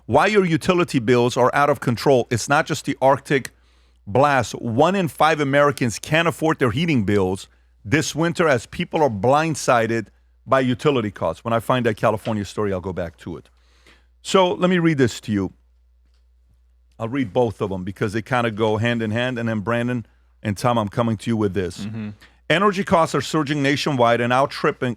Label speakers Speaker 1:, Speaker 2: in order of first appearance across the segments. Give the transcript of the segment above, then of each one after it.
Speaker 1: Why your utility bills are out of control. It's not just the Arctic blast. 1 in 5 Americans can't afford their heating bills this winter as people are blindsided by utility costs. When I find that California story, I'll go back to it. So let me read this to you. I'll read both of them because they kind of go hand in hand. And then Brandon and Tom, I'm coming to you with this. Mm-hmm. Energy costs are surging nationwide and outstripping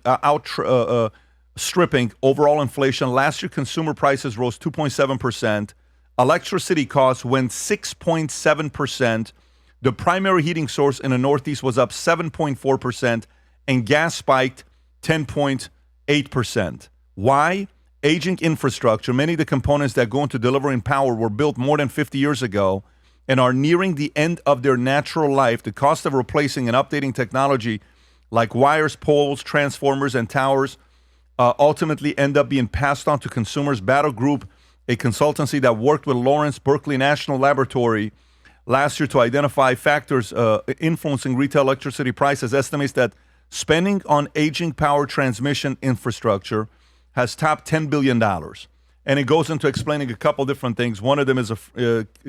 Speaker 1: overall inflation. Last year, consumer prices rose 2.7%. Electricity costs went 6.7%. The primary heating source in the Northeast was up 7.4%, and gas spiked 10.8%. Why? Aging infrastructure. Many of the components that go into delivering power were built more than 50 years ago and are nearing the end of their natural life. The cost of replacing and updating technology like wires, poles, transformers, and towers ultimately end up being passed on to consumers. Battle Group, a consultancy that worked with Lawrence Berkeley National Laboratory last year to identify factors influencing retail electricity prices, estimates that spending on aging power transmission infrastructure has topped $10 billion. And it goes into explaining a couple different things. One of them is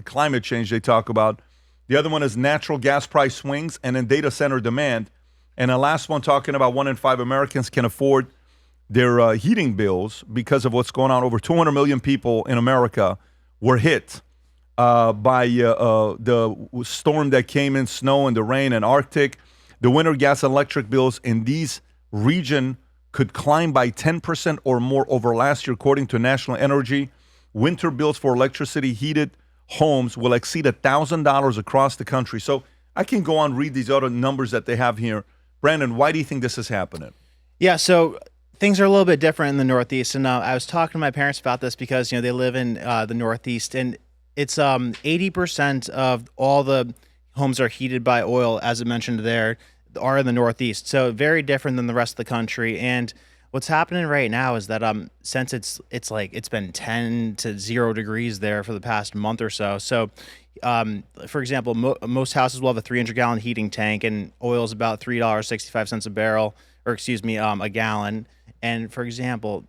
Speaker 1: climate change they talk about. The other one is natural gas price swings and then data center demand. And the last one talking about 1 in 5 Americans can afford their heating bills because of what's going on. Over 200 million people in America were hit by the storm that came in, snow and the rain and Arctic. The winter gas and electric bills in these regions could climb by 10% or more over last year, according to National Energy. Winter bills for electricity heated homes will exceed $1,000 across the country. So I can go on, read these other numbers that they have here. Brandon, why do you think this is happening?
Speaker 2: Yeah, so things are a little bit different in the Northeast. And I was talking to my parents about this because, they live in the Northeast, and it's 80% of all the homes are heated by oil, as I mentioned there, are in the Northeast. So very different than the rest of the country. And what's happening right now is that since it's been 10 to 0 degrees there for the past month or so. So for example, most houses will have a 300-gallon heating tank, and oil is about $3.65 a barrel, or a gallon. And for example,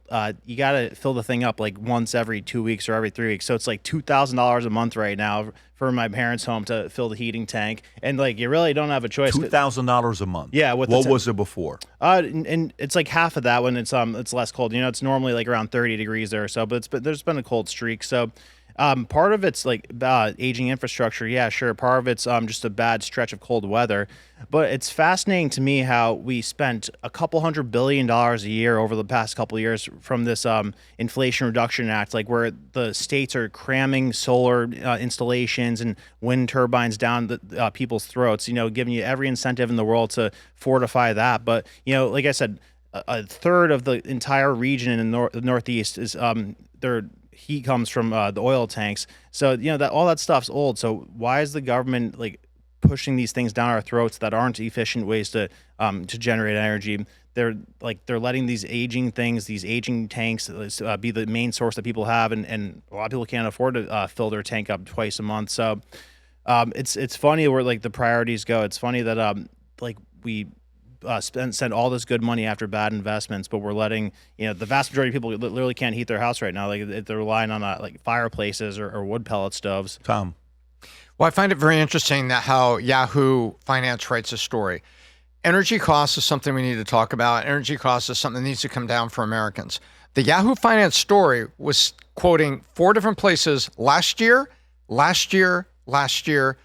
Speaker 2: you got to fill the thing up like once every 2 weeks or every 3 weeks. So it's like $2,000 a month right now for my parents' home to fill the heating tank. And you really don't have a choice.
Speaker 1: $2,000 a month.
Speaker 2: Yeah.
Speaker 1: What was it before?
Speaker 2: And it's like half of that when it's less cold. It's normally like around 30 degrees there or so, but there's been a cold streak. So part of it's aging infrastructure. Yeah, sure. Part of it's just a bad stretch of cold weather. But it's fascinating to me how we spent a couple $100 billion a year over the past couple of years from this Inflation Reduction Act, where the states are cramming solar installations and wind turbines down the people's throats, giving you every incentive in the world to fortify that. But, like I said, a third of the entire region in the Northeast is their heat comes from the oil tanks. So, that all that stuff's old. So why is the government pushing these things down our throats that aren't efficient ways to generate energy? They're letting these aging tanks be the main source that people have, and a lot of people can't afford to fill their tank up twice a month. So it's funny where the priorities go. It's funny that we send all this good money after bad investments, but we're letting the vast majority of people literally can't heat their house right now. They're relying on fireplaces or wood pellet stoves.
Speaker 1: Tom.
Speaker 3: Well, I find it very interesting that how Yahoo Finance writes a story. Energy costs is something we need to talk about. Energy costs is something that needs to come down for Americans. The Yahoo Finance story was quoting 4 different places last year. So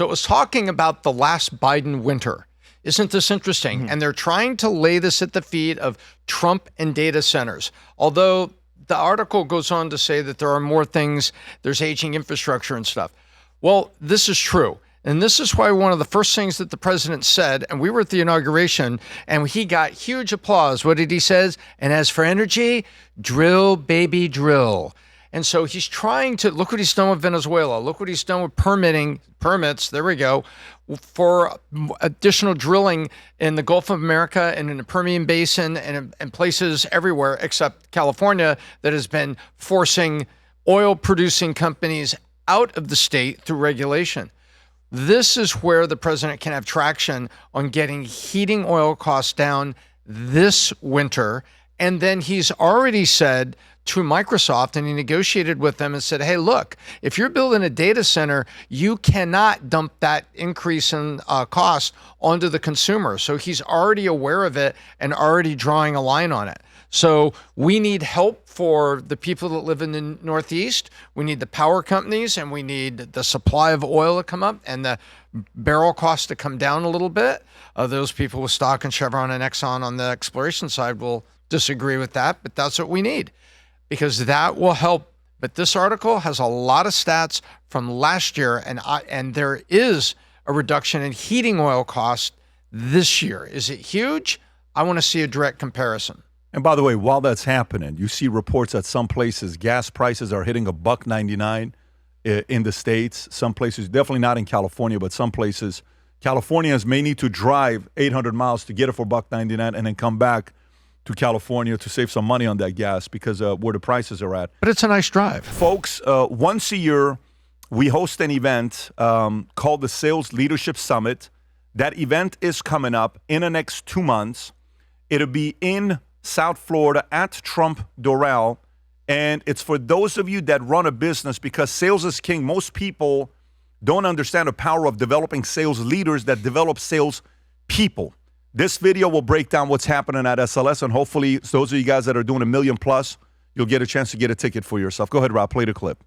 Speaker 3: it was talking about the last Biden winter. Isn't this interesting? Mm-hmm. And they're trying to lay this at the feet of Trump and data centers. Although the article goes on to say that there are more things, there's aging infrastructure and stuff. Well, this is true. And this is why one of the first things that the president said, and we were at the inauguration, and he got huge applause. What did he say? And as for energy, drill, baby, drill. And so he's trying to, look what he's done with Venezuela. Look what he's done with permits, there we go, for additional drilling in the Gulf of America and in the Permian Basin and places everywhere except California that has been forcing oil-producing companies out of the state through regulation. This is where the president can have traction on getting heating oil costs down this winter. And then he's already said to Microsoft, and he negotiated with them and said, hey, look, if you're building a data center, you cannot dump that increase in cost onto the consumer. So he's already aware of it and already drawing a line on it. So we need help for the people that live in the Northeast. We need the power companies, and we need the supply of oil to come up and the barrel cost to come down a little bit. Those people with stock in Chevron and Exxon on the exploration side will disagree with that, but that's what we need, because that will help. But this article has a lot of stats from last year, and there is a reduction in heating oil cost this year. Is it huge? I want to see a direct comparison.
Speaker 1: And by the way, while that's happening, you see reports that some places gas prices are hitting $1.99 in the States. Some places, definitely not in California, but some places, Californians may need to drive 800 miles to get it for $1.99 and then come back to California to save some money on that gas because where the prices are at.
Speaker 3: But it's a nice drive.
Speaker 1: Folks, once a year, we host an event called the Sales Leadership Summit. That event is coming up in the next 2 months. It'll be in South Florida at Trump Doral. And it's for those of you that run a business, because sales is king. Most people don't understand the power of developing sales leaders that develop sales people. This video will break down what's happening at SLS, and hopefully those of you guys that are doing $1 million plus, you'll get a chance to get a ticket for yourself. Go ahead, Rob, play the clip.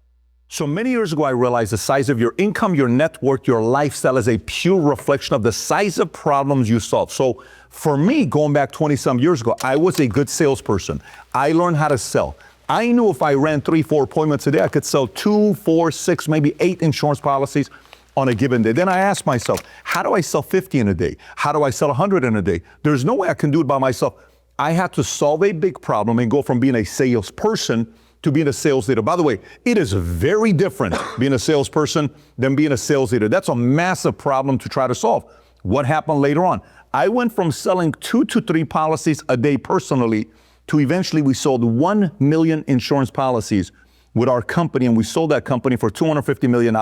Speaker 4: So many years ago, I realized the size of your income, your net worth, your lifestyle is a pure reflection of the size of problems you solve. So for me, going back 20-some years ago, I was a good salesperson. I learned how to sell. I knew if I ran 3-4 appointments a day, I could sell 2, 4, 6, maybe 8 insurance policies on a given day. Then I asked myself, how do I sell 50 in a day? How do I sell 100 in a day? There's no way I can do it by myself. I had to solve a big problem and go from being a salesperson to being a sales leader. By the way, it is very different being a salesperson than being a sales leader. That's a massive problem to try to solve. What happened later on? I went from selling 2 to 3 policies a day personally to eventually we sold 1 million insurance policies with our company, and we sold that company for $250 million.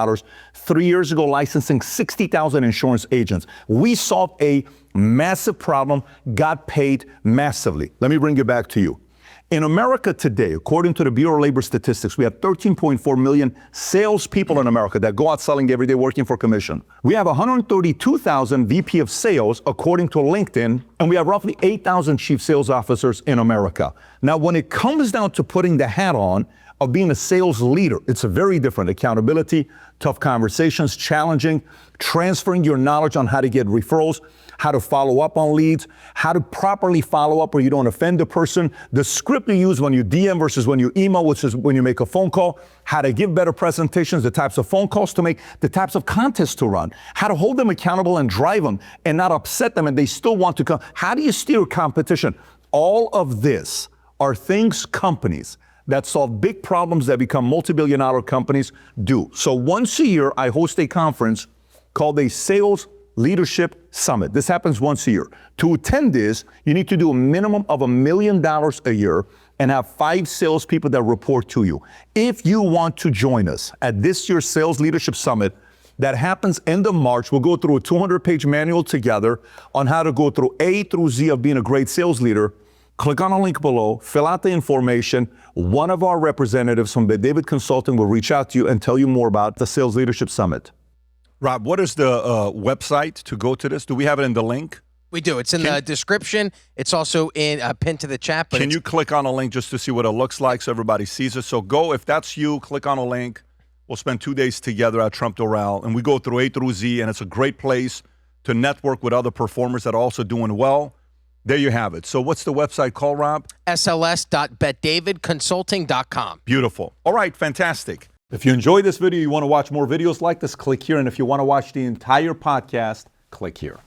Speaker 4: 3 years ago, licensing 60,000 insurance agents. We solved a massive problem, got paid massively. Let me bring it back to you. In America today, according to the Bureau of Labor Statistics, we have 13.4 million salespeople in America that go out selling every day working for commission. We have 132,000 VP of sales, according to LinkedIn, and we have roughly 8,000 chief sales officers in America. Now, when it comes down to putting the hat on of being a sales leader, it's a very different accountability, tough conversations, challenging, transferring your knowledge on how to get referrals, how to follow up on leads, how to properly follow up where you don't offend the person, the script you use when you DM versus when you email, which is when you make a phone call, how to give better presentations, the types of phone calls to make, the types of contests to run, how to hold them accountable and drive them and not upset them and they still want to come. How do you steer competition? All of this are things companies that solve big problems that become multi-billion-dollar companies do. So once a year, I host a conference called a Sales Leadership Summit. This happens once a year. To attend this, you need to do a minimum of $1 million a year and have 5 salespeople that report to you. If you want to join us at this year's Sales Leadership Summit, that happens end of March, we'll go through a 200-page manual together on how to go through A through Z of being a great sales leader. Click on a link below, fill out the information. One of our representatives from the David Consulting will reach out to you and tell you more about the Sales Leadership Summit.
Speaker 1: Rob, what is the website to go to this? Do we have it in the link?
Speaker 5: We do. It's in the description. It's also in pinned to the chat. But
Speaker 1: can you click on a link just to see what it looks like so everybody sees it? So go, if that's you, click on a link. We'll spend 2 days together at Trump Doral, and we go through A through Z, and it's a great place to network with other performers that are also doing well. There you have it. So what's the website called, Rob?
Speaker 5: sls.betdavidconsulting.com.
Speaker 1: Beautiful. All right, fantastic. If you enjoyed this video, you want to watch more videos like this, click here. And if you want to watch the entire podcast, click here.